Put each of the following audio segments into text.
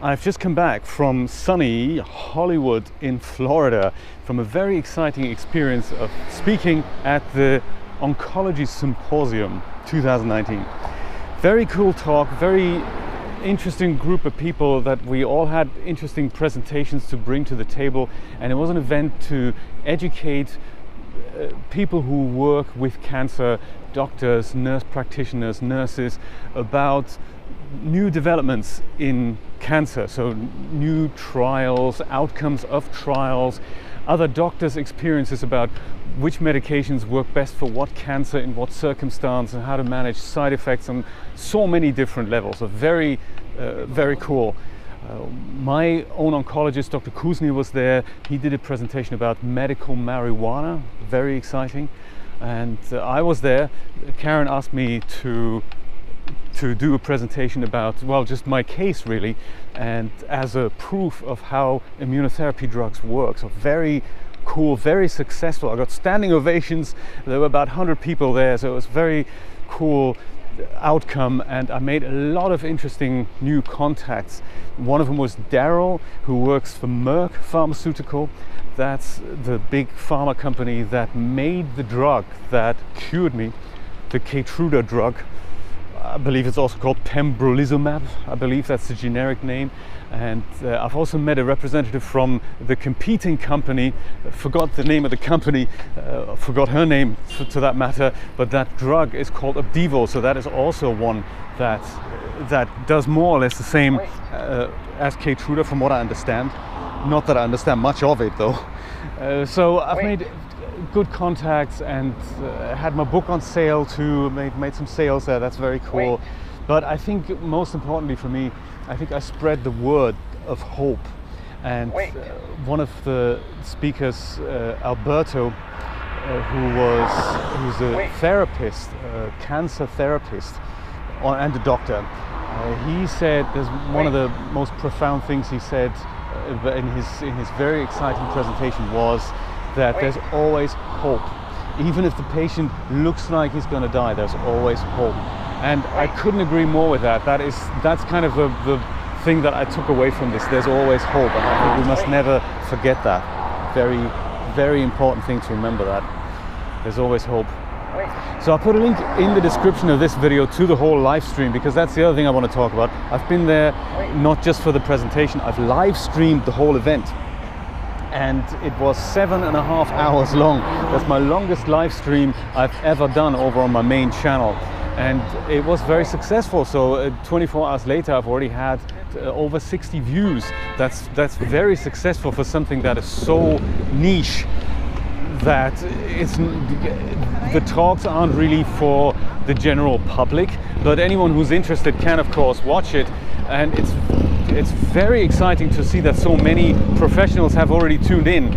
I've just come back from sunny Hollywood in Florida from a very exciting experience of speaking at the Oncology Symposium 2019. Very cool talk, very interesting group of people that we all had interesting presentations to bring to the table, and it was an event to educate people who work with cancer, doctors, nurse practitioners, nurses, about new developments in cancer, so new trials, outcomes of trials, other doctors' experiences about which medications work best for what cancer in what circumstance, and how to manage side effects on so many different levels. So very cool. My own oncologist, Dr. Kuznir, was there. He did a presentation about medical marijuana, very exciting. And I was there. Karen asked me to do a presentation about, well, just my case really, and as a proof of how immunotherapy drugs work. So very cool, very successful. I got standing ovations. There were about 100 people there, so it was very cool outcome, and I made a lot of interesting new contacts. One of them was Daryl, who works for Merck Pharmaceutical. That's the big pharma company that made the drug that cured me, the Keytruda drug. I believe it's also called pembrolizumab. I believe that's the generic name. And I've also met a representative from the competing company. Forgot the name of the company, forgot her name to that matter, but that drug is called Opdivo. So that is also one that does more or less the same as Keytruda, from what I understand. Not that I understand much of it though. So I've made good contacts and had my book on sale too, made some sales there. That's very cool. But I think most importantly for me, I think I spread the word of hope. And one of the speakers, Alberto, who's a therapist, a cancer therapist, and a doctor, he said, there's one of the most profound things he said in his very exciting presentation was that there's always hope. Even if the patient looks like he's going to die, there's always hope. And I couldn't agree more with that. That's kind of the thing that I took away from this. There's always hope, and I think we must never forget that. Very, very important thing to remember, that there's always hope. So I'll put a link in the description of this video to the whole live stream, because that's the other thing I want to talk about. I've been there not just for the presentation, I've live streamed the whole event. And it was 7.5 hours long. That's my longest live stream I've ever done over on my main channel. And it was very successful. So 24 hours later, I've already had over 60 views. That's very successful for something that is so niche, that the talks aren't really for the general public, but anyone who's interested can of course watch it. And it's very exciting to see that so many professionals have already tuned in,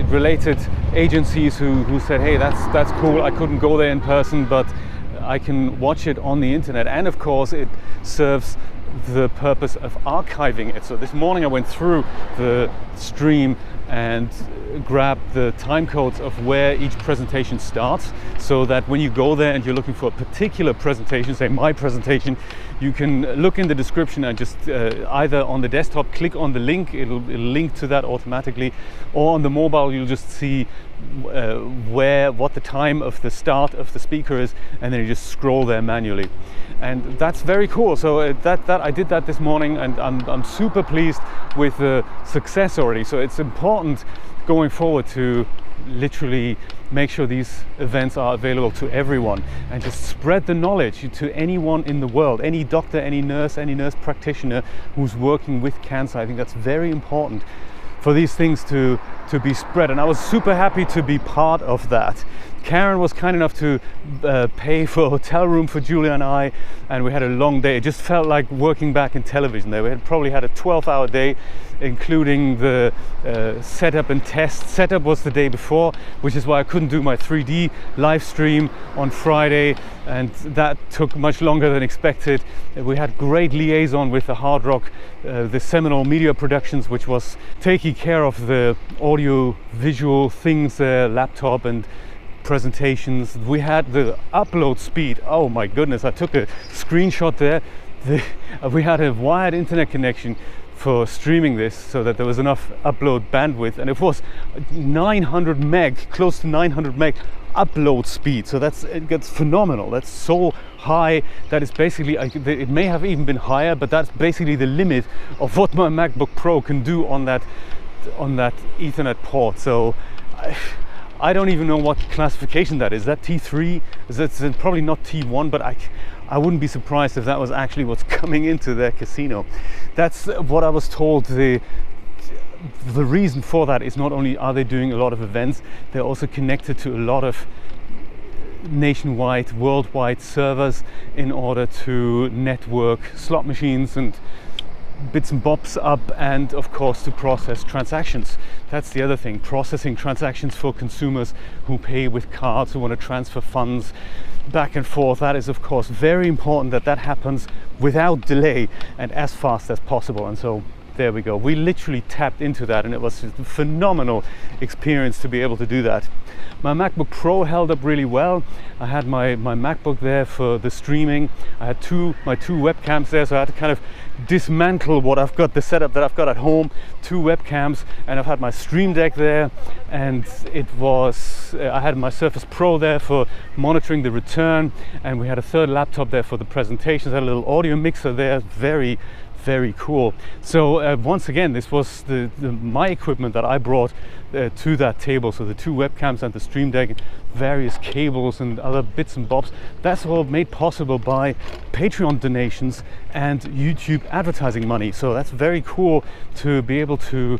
related agencies who said, hey, that's cool, I couldn't go there in person, but I can watch it on the internet. And of course it serves the purpose of archiving it. So this morning I went through the stream and grabbed the time codes of where each presentation starts, so that when you go there and you're looking for a particular presentation, say my presentation, you can look in the description and just either on the desktop click on the link, it'll link to that automatically, or on the mobile you'll just see what the time of the start of the speaker is, and then you just scroll there manually. And that's very cool. So that I did that this morning, and I'm super pleased with the success already. So it's important going forward to literally make sure these events are available to everyone, and just spread the knowledge to anyone in the world, any doctor, any nurse practitioner who's working with cancer. I think that's very important for these things to be spread, and I was super happy to be part of that. Karen was kind enough to pay for a hotel room for Julia and I, and we had a long day. It just felt like working back in television there. We had probably had a 12-hour day, including the setup and test. Setup was the day before, which is why I couldn't do my 3D live stream on Friday, and that took much longer than expected. We had great liaison with the Hard Rock, the Seminole Media Productions, which was taking care of the audio visual things, laptop and presentations. We had the upload speed, oh my goodness, I took a screenshot there, we had a wired internet connection for streaming this, so that there was enough upload bandwidth, and it was 900 meg, close to 900 meg upload speed. So it gets phenomenal. That's so high that it's basically, it may have even been higher, but that's basically the limit of what my MacBook Pro can do on that Ethernet port. So I don't even know what classification that is. That T3? It's probably not T1, but I wouldn't be surprised if that was actually what's coming into their casino. That's what I was told. The reason for that is not only are they doing a lot of events, they're also connected to a lot of nationwide, worldwide servers in order to network slot machines and bits and bobs up, and of course to process transactions. That's the other thing, processing transactions for consumers who pay with cards, who want to transfer funds back and forth. That is of course very important that happens without delay and as fast as possible. And so there we go, we literally tapped into that, and it was a phenomenal experience to be able to do that. My MacBook Pro held up really well. I had my MacBook there for the streaming. I had my two webcams there, so I had to kind of dismantle what I've got, the setup that I've got at home, 2 webcams, and I've had my Stream Deck there, and I had my Surface Pro there for monitoring the return, and we had a third laptop there for the presentations. I had a little audio mixer there, very cool. So once again, this was my equipment that I brought to that table. So the 2 webcams and the Stream Deck, various cables and other bits and bobs. That's all made possible by Patreon donations and YouTube advertising money. So that's very cool to be able to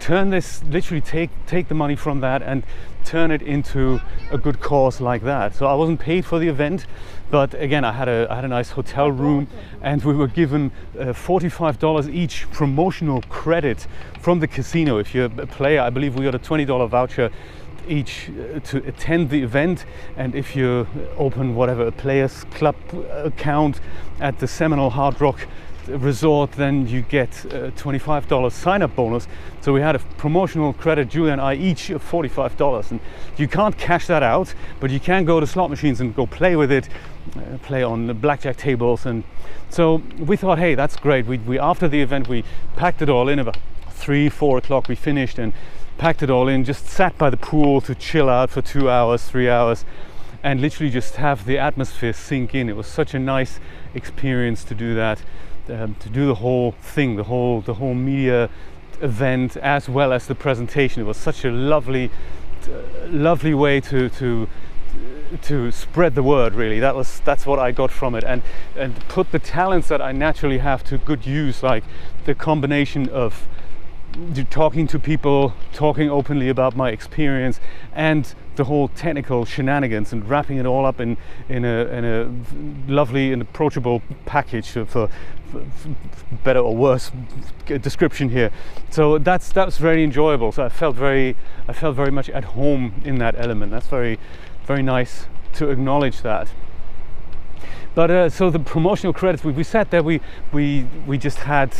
turn this, literally take the money from that and turn it into a good cause like that. So I wasn't paid for the event, but again, I had a nice hotel room, and we were given $45 each promotional credit from the casino. If you're a player, I believe we got a $20 voucher each to attend the event, and if you open a Players Club account at the Seminole Hard Rock Resort, then you get a $25 sign-up bonus. So we had a promotional credit, Julia and I, each of $45, and you can't cash that out, but you can go to slot machines and go play with it, play on the blackjack tables. And so we thought, hey, that's great. We after the event, we packed it all in. About 3-4 o'clock we finished and packed it all in, just sat by the pool to chill out for 2 hours, 3 hours, and literally just have the atmosphere sink in. It was such a nice experience to do that. To do the whole thing, the whole media event, as well as the presentation. It was such a lovely way to spread the word, really. That's what I got from it, and put the talents that I naturally have to good use, like the combination of talking to people, talking openly about my experience, and the whole technical shenanigans, and wrapping it all up in a lovely and approachable package for better or worse description here. So that's very enjoyable. So I felt very much at home in that element. That's very nice to acknowledge that. But so the promotional credits, we sat there, we just had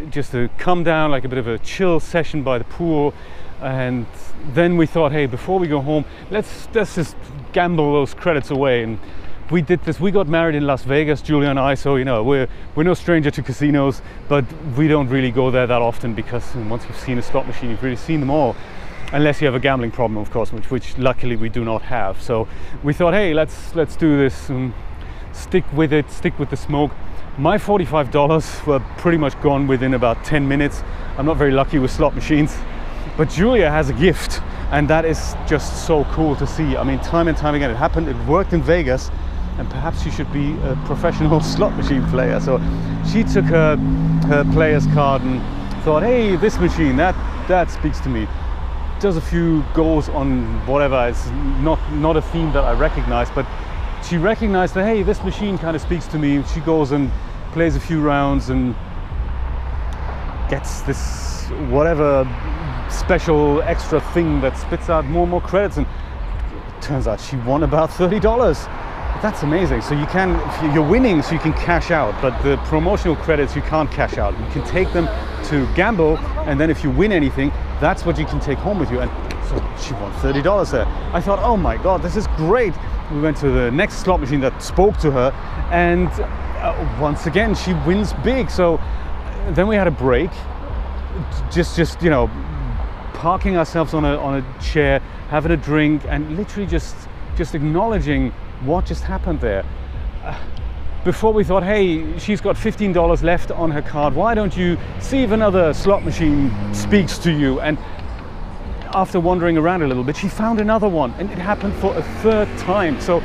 just a come down, like a bit of a chill session by the pool, and then we thought, hey, before we go home, let's just gamble those credits away. And we did this. We got married in Las Vegas, Julia and I, so we're no stranger to casinos, but we don't really go there that often, because once you've seen a slot machine, you've really seen them all, unless you have a gambling problem, of course, which luckily we do not have. So we thought, hey, let's do this and stick with it, stick with the smoke. My $45 were pretty much gone within about 10 minutes. I'm not very lucky with slot machines, but Julia has a gift, and that is just so cool to see. I mean, time and time again, it happened. It worked in Vegas, and perhaps you should be a professional slot machine player. So she took her player's card and thought, hey, this machine, that speaks to me. Does a few goes on whatever. It's not a theme that I recognize, but she recognized that, hey, this machine kind of speaks to me. She goes and plays a few rounds and gets this whatever special extra thing that spits out more and more credits, and it turns out she won about $30. That's amazing. So you're winning, so you can cash out, but the promotional credits you can't cash out. You can take them to gamble, and then if you win anything, that's what you can take home with you. And so she won $30 there. I thought, oh my God, this is great. We went to the next slot machine that spoke to her, and once again, she wins big. So then we had a break, just you know, parking ourselves on a chair, having a drink, and literally just acknowledging what just happened there. Before we thought, hey, she's got $15 left on her card, why don't you see if another slot machine speaks to you? And after wandering around a little bit, she found another one, and it happened for a third time. So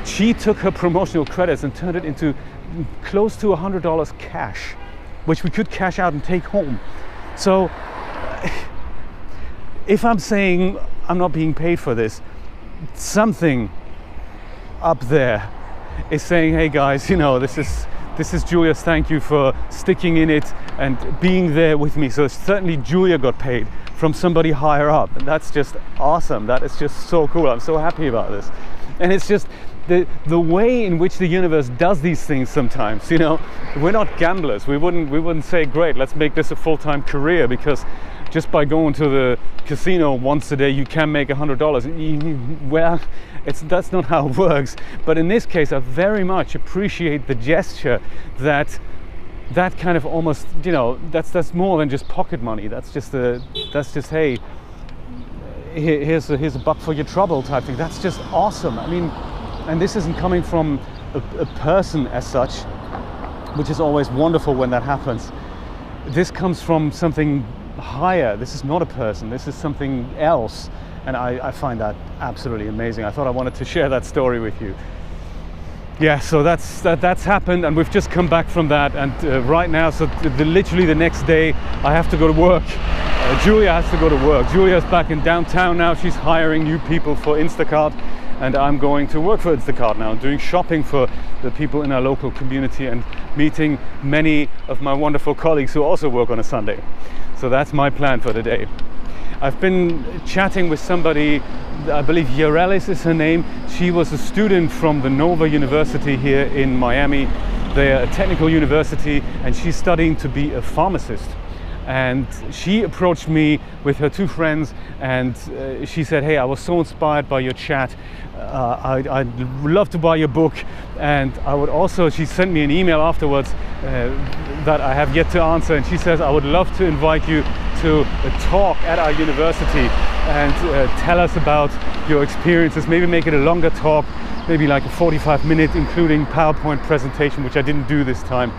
she took her promotional credits and turned it into close to $100 cash, which we could cash out and take home. So if I'm saying I'm not being paid for this, something up there is saying, hey guys, you know, this is Julia's, thank you for sticking in it and being there with me. So certainly Julia got paid from somebody higher up, and that's just awesome. That is just so cool. I'm so happy about this. And it's just the way in which the universe does these things sometimes. You know, we're not gamblers. We wouldn't say, great, let's make this a full-time career, because just by going to the casino once a day you can make $100. Well, that's not how it works. But in this case, I very much appreciate the gesture that kind of almost, you know, that's more than just pocket money. That's just hey, here's a buck for your trouble type thing. That's just awesome. I mean, and this isn't coming from a person as such, which is always wonderful when that happens. This comes from something higher. This is not a person, this is something else, and I find that absolutely amazing. I thought I wanted to share that story with you. Yeah, so that's happened, and we've just come back from that, and right now, so literally the next day I have to go to work. Julia has to go to work. Julia's back in downtown now. She's hiring new people for Instacart, and I'm going to work for Instacart now, doing shopping for the people in our local community and meeting many of my wonderful colleagues who also work on a Sunday. So that's my plan for the day. I've been chatting with somebody, I believe Yarelis is her name. She was a student from the Nova University here in Miami. They're a technical university, and she's studying to be a pharmacist. And she approached me with her two friends, and she said, hey, I was so inspired by your chat. I'd love to buy your book, and I would also, she sent me an email afterwards that I have yet to answer, and she says, I would love to invite you to a talk at our university and tell us about your experiences, maybe make it a longer talk, maybe like a 45-minute including PowerPoint presentation, which I didn't do this time.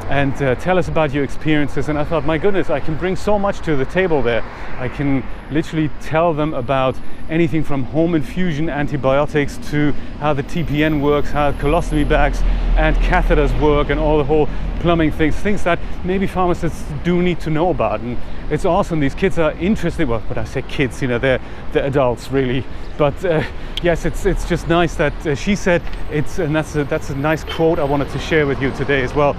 And tell us about your experiences. And I thought, my goodness, I can bring so much to the table there. I can literally tell them about anything from home infusion antibiotics to how the TPN works, how colostomy bags and catheters work, and all the whole plumbing things that maybe pharmacists do need to know about. And it's awesome. These kids are interested. Well, but I say kids, you know, they're adults really. But yes, it's just nice that she said and that's a nice quote I wanted to share with you today as well.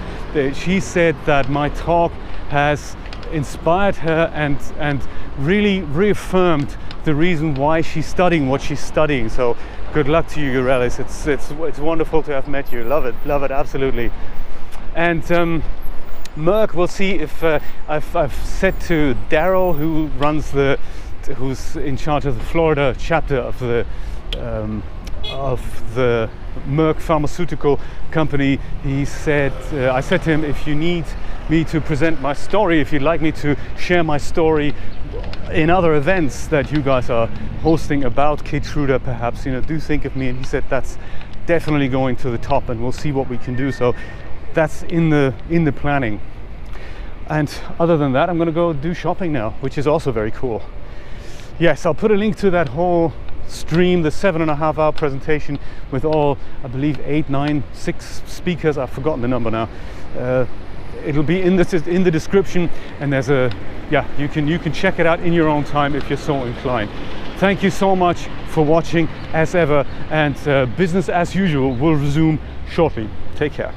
She said that my talk has inspired her and really reaffirmed the reason why she's studying what she's studying. So good luck to you, Urelis. It's wonderful to have met you. Love it absolutely. And Merck, we'll see if I've said to Daryl, who's in charge of the Florida chapter of the Merck pharmaceutical company. He said, I said to him, if you need me to present my story, if you'd like me to share my story in other events that you guys are hosting about Keytruda, perhaps, you know, do think of me. And he said that's definitely going to the top, and we'll see what we can do. So that's in the planning. And other than that, I'm going to go do shopping now, which is also very cool. Yes, I'll put a link to that whole stream, the 7.5 hour presentation with all, I believe 6 speakers. I've forgotten the number now. It'll be in the description, and there's you can check it out in your own time if you're so inclined. Thank you so much for watching as ever, and business as usual will resume shortly. Take care.